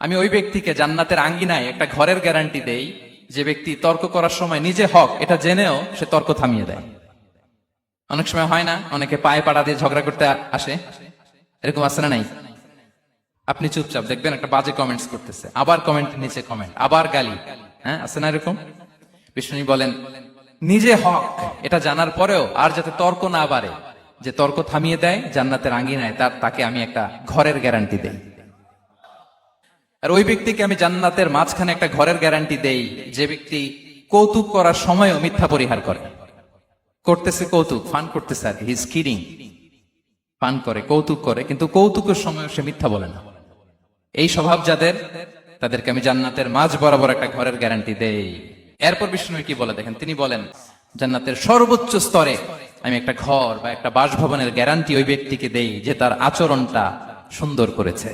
আমি ওই ব্যক্তিকে জান্নাতের আঙ্গিনায় একটা ঘরের গ্যারান্টি দেই যে ব্যক্তি তর্ক করার সময় নিজে হক এটা জেনেও সে তর্ক থামিয়ে দেয়। অনেক সময় হয় না, অনেকে পায়ে পাড়া দিয়ে ঝগড়া করতে আসে, এরকম আছে না নাই? আপনি চুপচাপ দেখবেন একটা বাজে কমেন্টস করতেছে, আবার কমেন্ট নিচে কমেন্ট, আবার গালি, হ্যাঁ আছে না এরকম? বিষ্ণু বলেন নিজে হক এটা জানার পরেও আর যাতে তর্ক না বাড়ে, যে তর্ক থামিয়ে দেয় জান্নাতের আঙ্গিনায়, তাকে আমি একটা ঘরের গ্যারান্টি দেই। আর ওই ব্যক্তিকে আমি জান্নাতের মাঝখানে একটা ঘরের গ্যারান্টি দেই যে ব্যক্তি কৌতুক করার সময়ও মিথ্যা পরিহার করে। করতেছে কৌতুক, ফান করতেছে আর হি ইজ কিডিং, ফান করে, কৌতুক করে, কিন্তু কৌতুকের সময় সে মিথ্যা বলে না। এই স্বভাব যাদের, তাদেরকে আমি জান্নাতের মাঝ বরাবর একটা ঘরের গ্যারান্টি দেই। এরপর বিষ্ণু কি বলে দেখেন, তিনি বলেন জান্নাতের সর্বোচ্চ স্তরে আমি একটা ঘর বা একটা বাসভবনের গ্যারান্টি ওই ব্যক্তিকে দেই যে তার আচরণটা সুন্দর করেছে।